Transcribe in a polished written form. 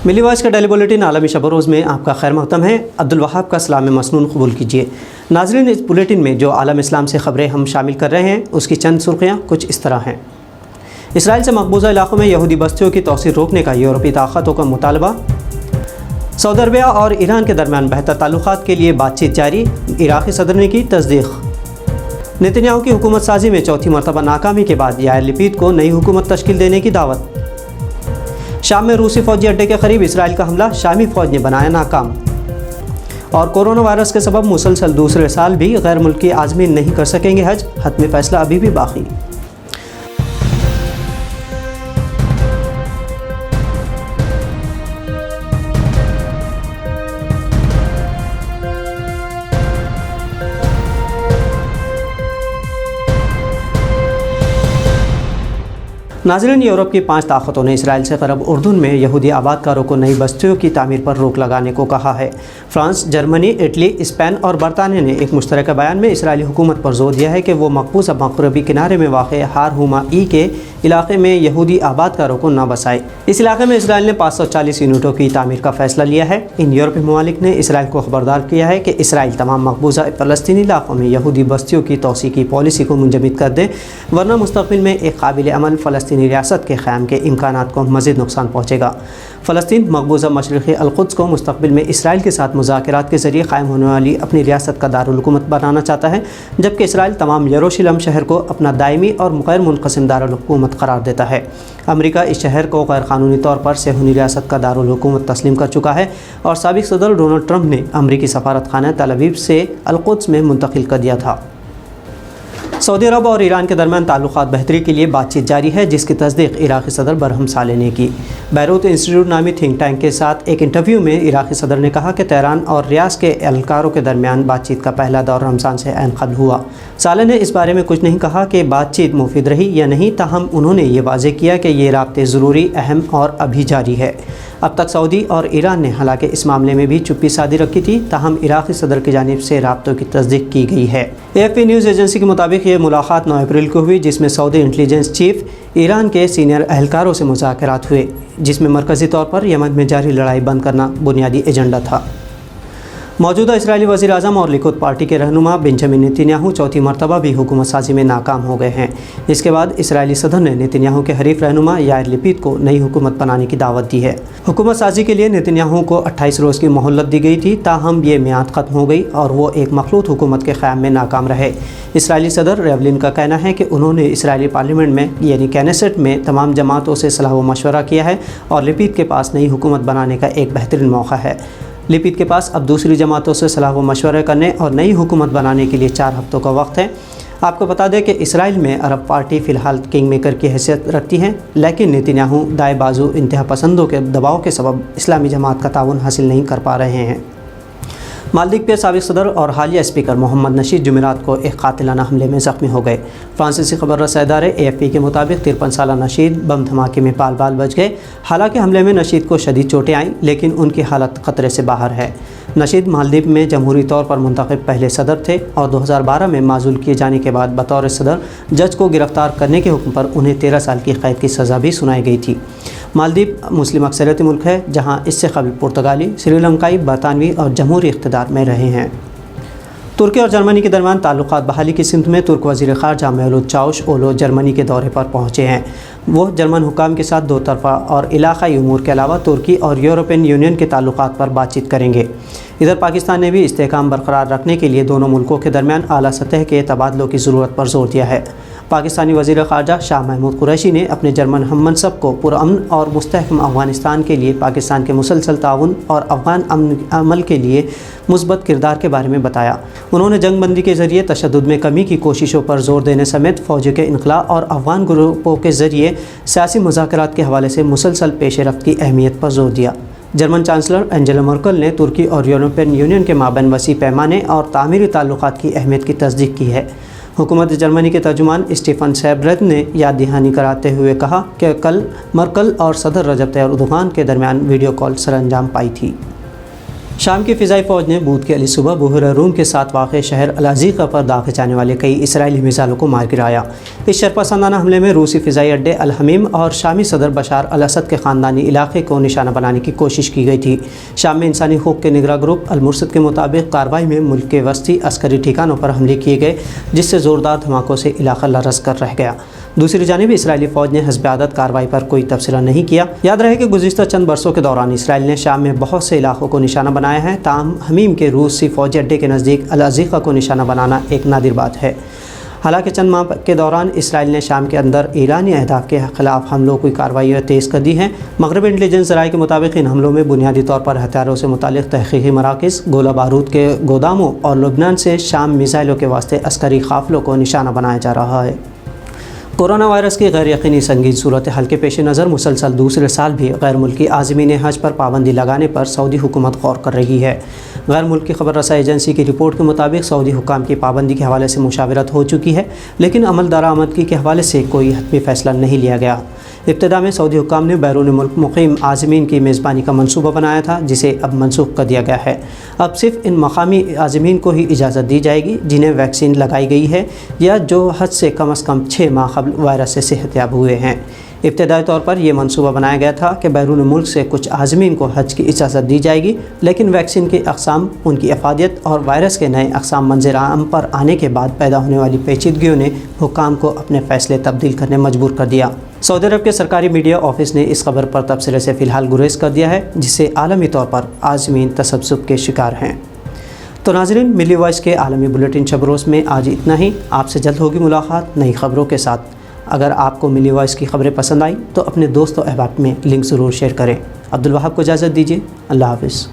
ملی وائس کا daily bulletin عالمی شب روز میں آپ کا خیر مقدم ہے۔ عبدالوہاب کا سلام مسنون قبول کیجیے۔ ناظرین، اس بلیٹن میں جو عالم اسلام سے خبریں ہم شامل کر رہے ہیں اس کی چند سرخیاں کچھ اس طرح ہیں۔ اسرائیل سے مقبوضہ علاقوں میں یہودی بستیوں کی توسیع روکنے کا یورپی طاقتوں کا مطالبہ۔ سعودی عربیہ اور ایران کے درمیان بہتر تعلقات کے لیے بات چیت جاری، عراقی صدر نے کی تصدیق۔ نتنیاہو کی حکومت سازی میں چوتھی مرتبہ ناکامی کے بعد یائر لپید کو نئی حکومت تشکیل دینے کی دعوت۔ شام میں روسی فوجی اڈے کے قریب اسرائیل کا حملہ شامی فوج نے بنایا ناکام۔ اور کورونا وائرس کے سبب مسلسل دوسرے سال بھی غیر ملکی عازمین نہیں کر سکیں گے حج، حتمی فیصلہ ابھی بھی باقی۔ ناظرین، یورپ کی 5 طاقتوں نے اسرائیل سے غرب اردن میں یہودی آباد کاروں کو نئی بستیوں کی تعمیر پر روک لگانے کو کہا ہے۔ فرانس، جرمنی، اٹلی، اسپین اور برطانیہ نے ایک مشترکہ بیان میں اسرائیلی حکومت پر زور دیا ہے کہ وہ مقبوضہ مغربی کنارے میں واقع ہار ہوما ای کے علاقے میں یہودی آباد کاروں کو نہ بسائے۔ اس علاقے میں اسرائیل نے 540 یونٹوں کی تعمیر کا فیصلہ لیا ہے۔ ان یورپی ممالک نے اسرائیل کو خبردار کیا ہے کہ اسرائیل تمام مقبوضہ فلسطینی علاقوں میں یہودی بستیوں کی توسیع کی پالیسی کو منجمد کر دے، ورنہ مستقبل میں ایک قابل عمل فلسطینی ریاست کے قیام کے امکانات کو مزید نقصان پہنچے گا۔ فلسطین مقبوضہ مشرقی القدس کو مستقبل میں اسرائیل کے ساتھ مذاکرات کے ذریعے قائم ہونے والی اپنی ریاست کا دارالحکومت بنانا چاہتا ہے، جبکہ اسرائیل تمام یروشلم شہر کو اپنا دائمی اور غیر منقسم دارالحکومت قرار دیتا ہے۔ امریکہ اس شہر کو غیر قانونی طور پر صہیونی ریاست کا دارالحکومت تسلیم کر چکا ہے اور سابق صدر ڈونلڈ ٹرمپ نے امریکی سفارت خانہ تل ابیب سے القدس میں منتقل کر دیا تھا۔ سعودی عرب اور ایران کے درمیان تعلقات بہتری کے لیے بات چیت جاری ہے، جس کی تصدیق عراقی صدر برہم صالح نے کی۔ بیروت انسٹیٹیوٹ نامی تھنک ٹینک کے ساتھ ایک انٹرویو میں عراقی صدر نے کہا کہ تہران اور ریاض کے اہلکاروں کے درمیان بات چیت کا پہلا دور رمضان سے عین قبل ہوا۔ صالح نے اس بارے میں کچھ نہیں کہا کہ بات چیت مفید رہی یا نہیں، تاہم انہوں نے یہ واضح کیا کہ یہ رابطے ضروری، اہم اور ابھی جاری ہے۔ اب تک سعودی اور ایران نے حالانکہ اس معاملے میں بھی چپی سادھی رکھی تھی، تاہم عراقی صدر کی جانب سے رابطوں کی تصدیق کی گئی ہے۔ AFP نیوز ایجنسی کے مطابق یہ ملاقات 9 اپریل کو ہوئی، جس میں سعودی انٹیلیجنس چیف ایران کے سینئر اہلکاروں سے مذاکرات ہوئے، جس میں مرکزی طور پر یمن میں جاری لڑائی بند کرنا بنیادی ایجنڈا تھا۔ موجودہ اسرائیلی وزیر اعظم اور لیکود پارٹی کے رہنما بنجامن نتنیاہو چوتھی مرتبہ بھی حکومت سازی میں ناکام ہو گئے ہیں۔ اس کے بعد اسرائیلی صدر نے نتنیاہو کے حریف رہنما یائر لپید کو نئی حکومت بنانے کی دعوت دی ہے۔ حکومت سازی کے لیے نتنیاہو کو 28 روز کی مہلت دی گئی تھی، تاہم یہ میعاد ختم ہو گئی اور وہ ایک مخلوط حکومت کے قیام میں ناکام رہے۔ اسرائیلی صدر ریولین کا کہنا ہے کہ انہوں نے اسرائیلی پارلیمنٹ میں یعنی کینیسٹ میں تمام جماعتوں سے صلاح و مشورہ کیا ہے اور لپید کے پاس نئی حکومت بنانے کا ایک بہترین موقع ہے۔ لپید کے پاس اب دوسری جماعتوں سے صلاح و مشورہ کرنے اور نئی حکومت بنانے کے لیے 4 ہفتوں کا وقت ہے۔ آپ کو بتا دیں کہ اسرائیل میں عرب پارٹی فی الحال کنگ میکر کی حیثیت رکھتی ہیں، لیکن نتنیاہو دائیں بازو انتہا پسندوں کے دباؤ کے سبب اسلامی جماعت کا تعاون حاصل نہیں کر پا رہے ہیں۔ مالدیپ کے سابق صدر اور حالیہ اسپیکر محمد نشید جمعرات کو ایک قاتلانہ حملے میں زخمی ہو گئے۔ فرانسیسی خبر رساں ادارے AFP کے مطابق 53 سالہ نشید بم دھماکے میں بال بچ گئے۔ حالانکہ حملے میں نشید کو شدید چوٹیں آئیں، لیکن ان کی حالت خطرے سے باہر ہے۔ نشید مالدیپ میں جمہوری طور پر منتخب پہلے صدر تھے اور 2012 میں معزول کیے جانے کے بعد بطور صدر جج کو گرفتار کرنے کے حکم پر انہیں 13 سال کی قید کی سزا بھی سنائی گئی تھی۔ مالدیپ مسلم اکثریتی ملک ہے، جہاں اس سے قبل پرتگالی، سری لنکائی، برطانوی اور جمہوری اقتدار میں رہے ہیں۔ ترکی اور جرمنی کے درمیان تعلقات بحالی کی سمت میں ترک وزیر خارجہ میولوت چاوش اولو جرمنی کے دورے پر پہنچے ہیں۔ وہ جرمن حکام کے ساتھ 2 طرفہ اور علاقائی امور کے علاوہ ترکی اور یورپین یونین کے تعلقات پر بات چیت کریں گے۔ ادھر پاکستان نے بھی استحکام برقرار رکھنے کے لیے دونوں ملکوں کے درمیان اعلیٰ سطح کے تبادلوں کی ضرورت پر زور دیا ہے۔ پاکستانی وزیر خارجہ شاہ محمود قریشی نے اپنے جرمن ہم منصب کو پرامن اور مستحکم افغانستان کے لیے پاکستان کے مسلسل تعاون اور افغان امن عمل کے لیے مثبت کردار کے بارے میں بتایا۔ انہوں نے جنگ بندی کے ذریعے تشدد میں کمی کی کوششوں پر زور دینے سمیت فوجوں کے انخلاء اور افغان گروپوں کے ذریعے سیاسی مذاکرات کے حوالے سے مسلسل پیش رفت کی اہمیت پر زور دیا۔ جرمن چانسلر اینجلا مرکل نے ترکی اور یورپین یونین کے مابین وسیع پیمانے اور تعمیری تعلقات کی اہمیت کی تصدیق کی ہے۔ حکومت جرمنی کے ترجمان اسٹیفن سیبرت نے یاد دہانی کراتے ہوئے کہا کہ کل مرکل اور صدر رجب طیب اردوغان کے درمیان ویڈیو کال سر انجام پائی تھی۔ شام کی فضائی فوج نے بدھ کے علی صبح بحیرہ روم کے ساتھ واقع شہر العزیقہ پر داغے جانے والے کئی اسرائیلی میزائلوں کو مار گرایا۔ اس شرپسندانہ حملے میں روسی فضائی اڈے الحمیم اور شامی صدر بشار الاسد کے خاندانی علاقے کو نشانہ بنانے کی کوشش کی گئی تھی۔ شام میں انسانی حقوق کے نگراں گروپ المرصد کے مطابق کارروائی میں ملک کے وسطی عسکری ٹھکانوں پر حملے کیے گئے، جس سے زوردار دھماکوں سے علاقہ لرز کر رہ گیا۔ دوسری جانب اسرائیلی فوج نے حسب عادت کارروائی پر کوئی تبصرہ نہیں کیا۔ یاد رہے کہ گزشتہ چند برسوں کے دوران اسرائیل نے شام میں بہت سے علاقوں کو نشانہ بنایا ہے، تاہم حمیم کے روسی فوجی اڈے کے نزدیک العزیقہ کو نشانہ بنانا ایک نادر بات ہے۔ حالانکہ چند ماہ کے دوران اسرائیل نے شام کے اندر ایرانی اہداف کے خلاف حملوں کی کارروائیاں تیز کر دی ہیں۔ مغربی انٹیلیجنس ذرائع کے مطابق ان حملوں میں بنیادی طور پر ہتھیاروں سے متعلق تحقیقی مراکز، گولہ بارود کے گوداموں اور لبنان سے شام میزائلوں کے واسطے عسکری قافلوں کو نشانہ بنایا جا رہا ہے۔ کورونا وائرس کی غیر یقینی سنگین صورتحال کے پیش نظر مسلسل دوسرے سال بھی غیر ملکی عازمین حج پر پابندی لگانے پر سعودی حکومت غور کر رہی ہے۔ غیر ملکی خبر رسائی ایجنسی کی رپورٹ کے مطابق سعودی حکام کی پابندی کے حوالے سے مشاورت ہو چکی ہے، لیکن عمل درآمدگی کے حوالے سے کوئی حتمی فیصلہ نہیں لیا گیا۔ ابتدا میں سعودی حکام نے بیرون ملک مقیم عازمین کی میزبانی کا منصوبہ بنایا تھا، جسے اب منسوخ کر دیا گیا ہے۔ اب صرف ان مقامی عازمین کو ہی اجازت دی جائے گی جنہیں ویکسین لگائی گئی ہے یا جو حج سے کم از کم 6 ماہ قبل وائرس سے صحت یاب ہوئے ہیں۔ ابتدائی طور پر یہ منصوبہ بنایا گیا تھا کہ بیرون ملک سے کچھ عازمین کو حج کی اجازت دی جائے گی، لیکن ویکسین کی اقسام، ان کی افادیت اور وائرس کے نئے اقسام منظر عام پر آنے کے بعد پیدا ہونے والی پیچیدگیوں نے حکام کو اپنے فیصلے تبدیل کرنے مجبور کر دیا۔ سعودی عرب کے سرکاری میڈیا آفس نے اس خبر پر تبصرے سے فی الحال گریز کر دیا ہے، جس سے عالمی طور پر عازمین تسبسب کے شکار ہیں۔ تو ناظرین، ملی وائس کے عالمی بلیٹن شب روز میں آج اتنا ہی۔ آپ سے جلد ہوگی ملاقات نئی خبروں کے ساتھ۔ اگر آپ کو ملی وائس کی خبریں پسند آئی تو اپنے دوست و احباب میں لنک ضرور شیئر کریں۔ عبدالوہاب کو اجازت دیجیے۔ اللہ حافظ۔